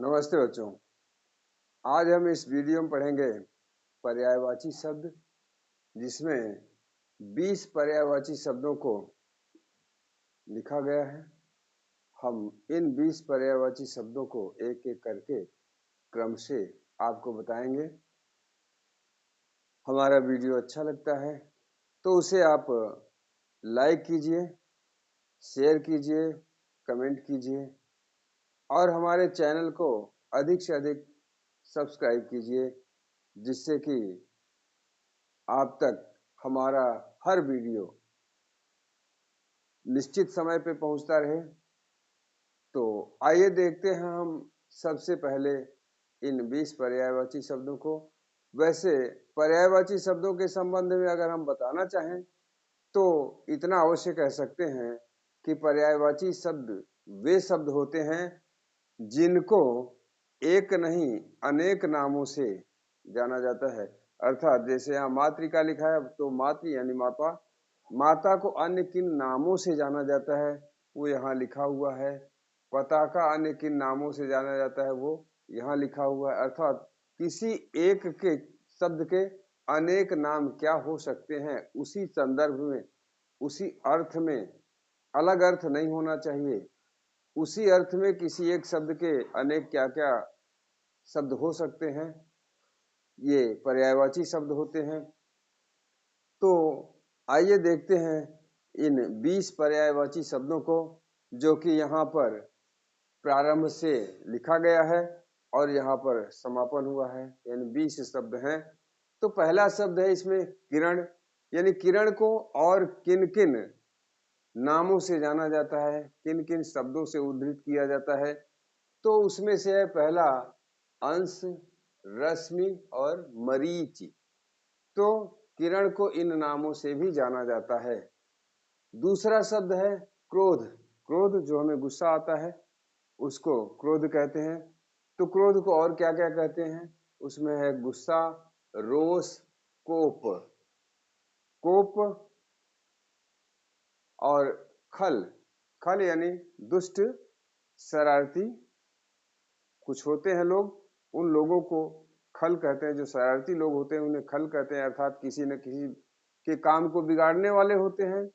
नमस्ते बच्चों। आज हम इस वीडियो में पढ़ेंगे पर्यायवाची शब्द, जिसमें 20 पर्यायवाची शब्दों को लिखा गया है। हम इन 20 पर्यायवाची शब्दों को एक एक करके क्रम से आपको बताएंगे। हमारा वीडियो अच्छा लगता है तो उसे आप लाइक कीजिए, शेयर कीजिए, कमेंट कीजिए और हमारे चैनल को अधिक से अधिक सब्सक्राइब कीजिए, जिससे कि आप तक हमारा हर वीडियो निश्चित समय पे पहुंचता रहे। तो आइए देखते हैं हम सबसे पहले इन 20 पर्यायवाची शब्दों को। वैसे पर्यायवाची शब्दों के संबंध में अगर हम बताना चाहें तो इतना अवश्य कह सकते हैं कि पर्यायवाची शब्द वे शब्द होते हैं जिनको एक नहीं अनेक नामों से जाना जाता है। अर्थात जैसे यहाँ मातृका लिखा है तो मातृ यानी माता, माता को अन्य किन नामों से जाना जाता है वो यहाँ लिखा हुआ है। पताका अन्य किन नामों से जाना जाता है वो यहाँ लिखा हुआ है। अर्थात किसी एक के शब्द के अनेक नाम क्या हो सकते हैं, उसी संदर्भ में, उसी अर्थ में, अलग अर्थ नहीं होना चाहिए, उसी अर्थ में किसी एक शब्द के अनेक क्या क्या शब्द हो सकते हैं, ये पर्यायवाची शब्द होते हैं। तो आइए देखते हैं इन 20 पर्यायवाची शब्दों को, जो कि यहाँ पर प्रारंभ से लिखा गया है और यहाँ पर समापन हुआ है, यानी 20 शब्द हैं। तो पहला शब्द है इसमें किरण, यानी किरण को और किन किन नामों से जाना जाता है, किन किन शब्दों से उद्धृत किया जाता है। तो उसमें से है पहला अंश, रश्मि और मरीचि। तो किरण को इन नामों से भी जाना जाता है। दूसरा शब्द है क्रोध। क्रोध जो हमें गुस्सा आता है उसको क्रोध कहते हैं। तो क्रोध को और क्या क्या कहते हैं, उसमें है गुस्सा, रोष, कोप। कोप और खल। खल यानी दुष्ट, शरारती। कुछ होते हैं लोग, उन लोगों को खल कहते हैं। जो शरारती लोग होते हैं उन्हें खल कहते हैं। अर्थात किसी न किसी के काम को बिगाड़ने वाले होते हैं,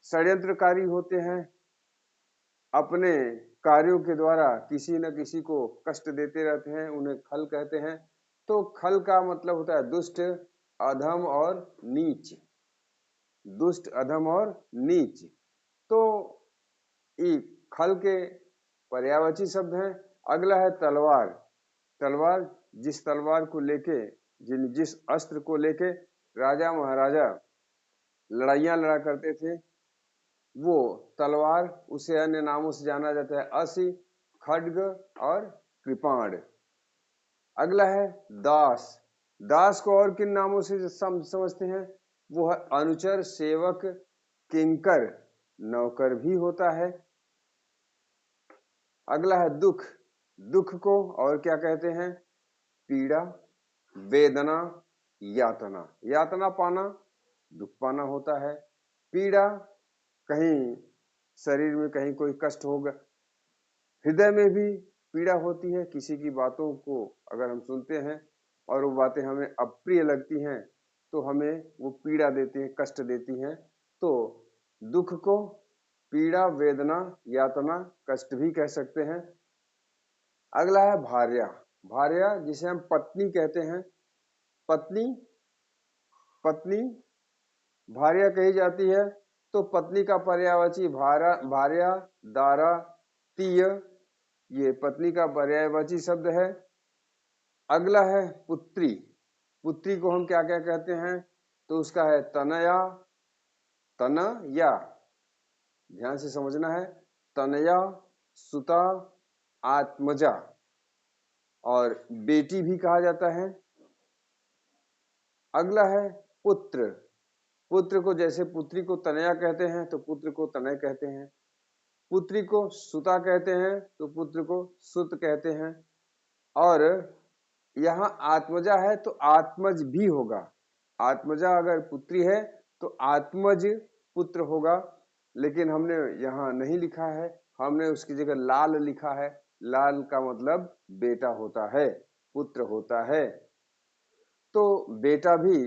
षड्यंत्रकारी होते हैं, अपने कार्यों के द्वारा किसी न किसी को कष्ट देते रहते हैं, उन्हें खल कहते हैं। तो खल का मतलब होता है दुष्ट, अधम और नीच। दुष्ट, अधम और नीच। तो ये खल के पर्यायवाची शब्द हैं। अगला है तलवार। तलवार, जिस तलवार को लेके, जिस अस्त्र को लेके राजा महाराजा लड़ाइयां लड़ा करते थे, वो तलवार, उसे अन्य नामों से जाना जाता है असी, खड्ग और कृपाण। अगला है दास। दास को और किन नामों से समझते हैं, वो है अनुचर, सेवक, किंकर, नौकर भी होता है। अगला है दुख। दुख को और क्या कहते हैं, पीड़ा, वेदना, यातना। यातना पाना, दुख पाना होता है। पीड़ा, कहीं शरीर में कहीं कोई कष्ट होगा। हृदय में भी पीड़ा होती है, किसी की बातों को अगर हम सुनते हैं और वो बातें हमें अप्रिय लगती हैं तो हमें वो पीड़ा देती हैं, कष्ट देती हैं। तो दुख को पीड़ा, वेदना, यातना, कष्ट भी कह सकते हैं। अगला है भार्या। भार्या जिसे हम पत्नी कहते हैं। पत्नी, पत्नी भार्या कही जाती है। तो पत्नी का पर्यायवाची भार्या, दारा, तीय, ये पत्नी का पर्यायवाची शब्द है। अगला है पुत्री। पुत्री को हम क्या क्या कहते हैं, तो उसका है तनया, तनया, ध्यान से समझना है, तनया, सुता, आत्मजा और बेटी भी कहा जाता है। अगला है पुत्र। पुत्र को जैसे पुत्री को तनया कहते हैं तो पुत्र को तनय कहते हैं। पुत्री को सुता कहते हैं तो पुत्र को सुत कहते हैं। और यहाँ आत्मजा है तो आत्मज भी होगा। आत्मजा अगर पुत्री है तो आत्मज पुत्र होगा, लेकिन हमने यहाँ नहीं लिखा है, हमने उसकी जगह लाल लिखा है। लाल का मतलब बेटा होता है, पुत्र होता है। तो बेटा भी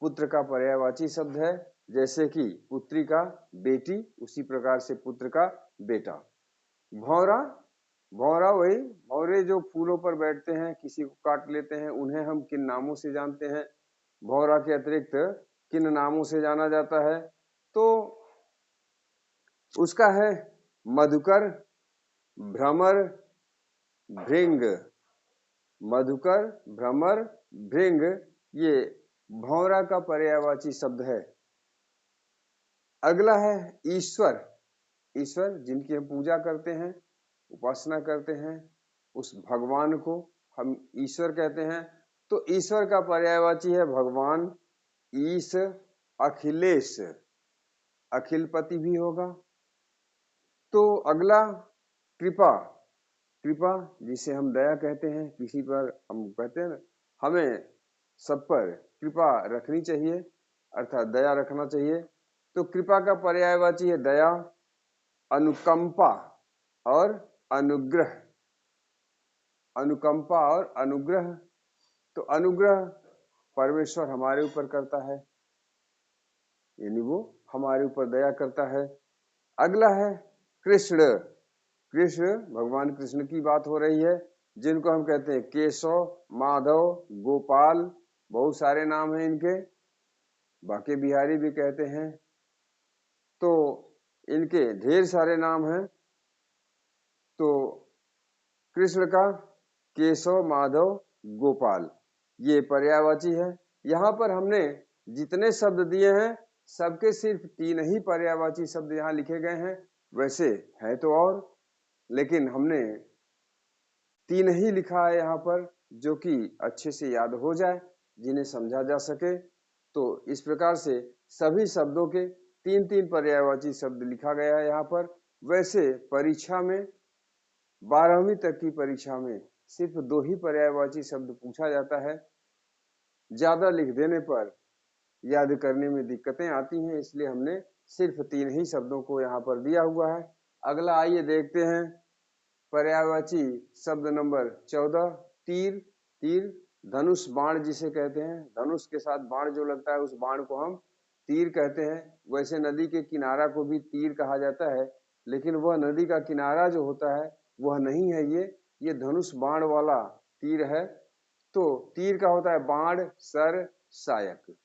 पुत्र का पर्यायवाची शब्द है, जैसे कि पुत्री का बेटी, उसी प्रकार से पुत्र का बेटा। भौरा, भौरा वही भौरे जो फूलों पर बैठते हैं, किसी को काट लेते हैं, उन्हें हम किन नामों से जानते हैं? भौरा के अतिरिक्त किन नामों से जाना जाता है? तो उसका है मधुकर, भ्रमर, भृंग। मधुकर, भ्रमर, भृंग ये भौरा का पर्यायवाची शब्द है। अगला है ईश्वर। ईश्वर जिनकी हम पूजा करते हैं, उपासना करते हैं, उस भगवान को हम ईश्वर कहते हैं। तो ईश्वर का पर्यायवाची है भगवान, ईश, अखिलेश, अखिलपति भी होगा। तो अगला कृपा। कृपा जिसे हम दया कहते हैं, किसी पर हम कहते हैं हमें सब पर कृपा रखनी चाहिए, अर्थात दया रखना चाहिए। तो कृपा का पर्यायवाची है दया, अनुकंपा और अनुग्रह। अनुकंपा और अनुग्रह। तो अनुग्रह परमेश्वर हमारे ऊपर करता है, यानी वो हमारे ऊपर दया करता है। अगला है कृष्ण। कृष्ण, भगवान कृष्ण की बात हो रही है, जिनको हम कहते हैं केशव, माधव, गोपाल, बहुत सारे नाम हैं इनके, बाके बिहारी भी कहते हैं। तो इनके ढेर सारे नाम हैं। तो कृष्ण का केशव, माधव, गोपाल ये पर्यायवाची है। यहाँ पर हमने जितने शब्द दिए हैं, सबके सिर्फ 3 ही पर्यायवाची शब्द यहाँ लिखे गए हैं। वैसे है तो और, लेकिन हमने 3 ही लिखा है यहाँ पर, जो कि अच्छे से याद हो जाए, जिन्हें समझा जा सके। तो इस प्रकार से सभी शब्दों के 3-3 पर्यायवाची शब्द लिखा गया है यहाँ पर। वैसे परीक्षा में 12वीं तक की परीक्षा में सिर्फ 2 ही पर्यायवाची शब्द पूछा जाता है। ज्यादा लिख देने पर याद करने में दिक्कतें आती हैं, इसलिए हमने सिर्फ 3 ही शब्दों को यहाँ पर दिया हुआ है। अगला आइए देखते हैं पर्यायवाची शब्द नंबर 14, तीर। तीर धनुष बाण जिसे कहते हैं, धनुष के साथ बाण जो लगता है उस बाण को हम तीर कहते हैं। वैसे नदी के किनारा को भी तीर कहा जाता है, लेकिन वह नदी का किनारा जो होता है वह नहीं है, ये धनुष बाण वाला तीर है। तो तीर का होता है बाण, सर, सायक।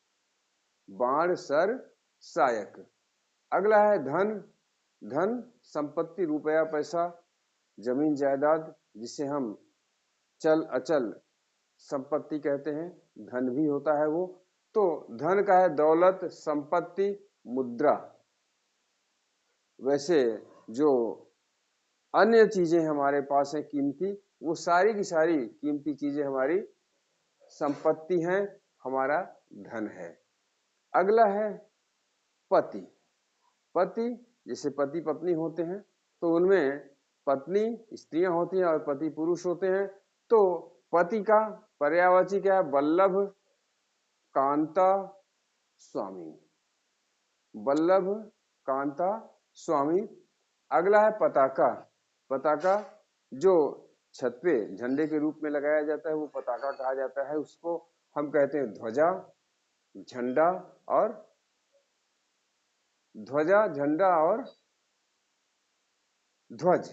बाण, सर, सायक। अगला है धन। धन संपत्ति, रुपया, पैसा, जमीन जायदाद, जिसे हम चल अचल संपत्ति कहते हैं, धन भी होता है वो। तो धन का है दौलत, संपत्ति, मुद्रा। वैसे जो अन्य चीजें हमारे पास हैं कीमती, वो सारी की सारी कीमती चीजें हमारी संपत्ति हैं, हमारा धन है। अगला है पति। पति जैसे पति पत्नी होते हैं, तो उनमें पत्नी स्त्रियां होती हैं और पति पुरुष होते हैं। तो पति का पर्यायवाची क्या है? वल्लभ, कांता, स्वामी। वल्लभ, कांता, स्वामी। अगला है पताका। पताका जो छत पे झंडे के रूप में लगाया जाता है, वो पताका कहा जाता है। उसको हम कहते हैं ध्वजा, झंडा और ध्वजा, झंडा और ध्वज।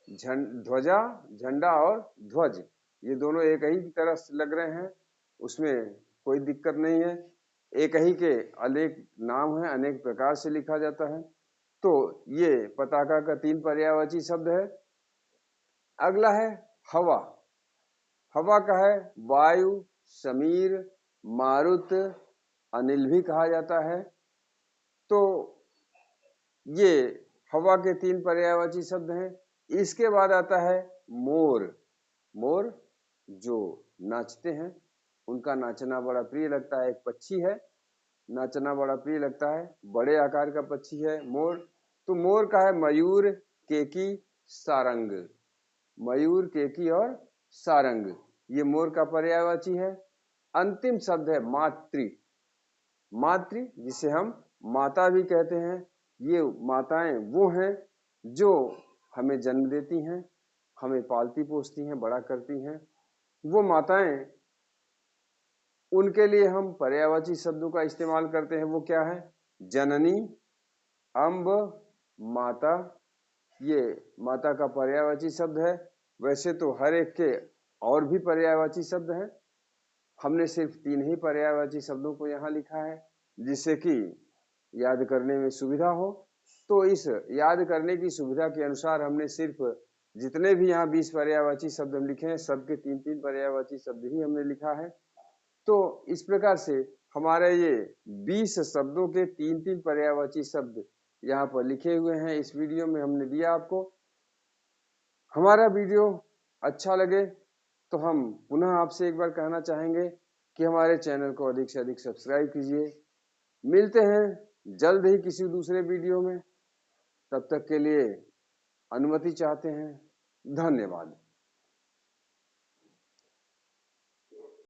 ध्वजा, झंडा और ध्वज, ये दोनों एक ही तरह से लग रहे हैं, उसमें कोई दिक्कत नहीं है। एक ही के अनेक नाम है, अनेक प्रकार से लिखा जाता है। तो ये पताका का 3 पर्यायवाची शब्द है। अगला है हवा। हवा का है वायु, समीर, मारुत, अनिल भी कहा जाता है। तो ये हवा के 3 पर्यायवाची शब्द हैं। इसके बाद आता है मोर। मोर जो नाचते हैं, उनका नाचना बड़ा प्रिय लगता है, एक पक्षी है, नाचना बड़ा प्रिय लगता है, बड़े आकार का पक्षी है मोर। तो मोर का है मयूर, केकी, सारंग। मयूर, केकी और सारंग, ये मोर का पर्यायवाची है। अंतिम शब्द है मातृ। मातृ जिसे हम माता भी कहते हैं, ये माताएं वो हैं जो हमें जन्म देती हैं, हमें पालती पोसती हैं, बड़ा करती हैं, वो माताएं, उनके लिए हम पर्यायवाची शब्दों का इस्तेमाल करते हैं। वो क्या है? जननी, अम्ब, माता। ये माता का पर्यायवाची शब्द है। वैसे तो हर एक के और भी पर्यायवाची शब्द हैं, हमने सिर्फ 3 ही पर्यायवाची शब्दों को यहाँ लिखा है जिससे कि याद करने में सुविधा हो। तो इस याद करने की सुविधा के अनुसार हमने सिर्फ जितने भी यहाँ 20 पर्यायवाची शब्द हम लिखे हैं, सबके 3-3 पर्यायवाची शब्द ही हमने लिखा है। तो इस प्रकार से हमारे ये 20 शब्दों के 3-3 पर्यायवाची शब्द यहाँ पर लिखे हुए हैं, इस वीडियो में हमने दिया आपको। हमारा वीडियो अच्छा लगे तो हम पुनः आपसे एक बार कहना चाहेंगे कि हमारे चैनल को अधिक से अधिक सब्सक्राइब कीजिए। मिलते हैं जल्द ही किसी दूसरे वीडियो में, तब तक के लिए अनुमति चाहते हैं। धन्यवाद।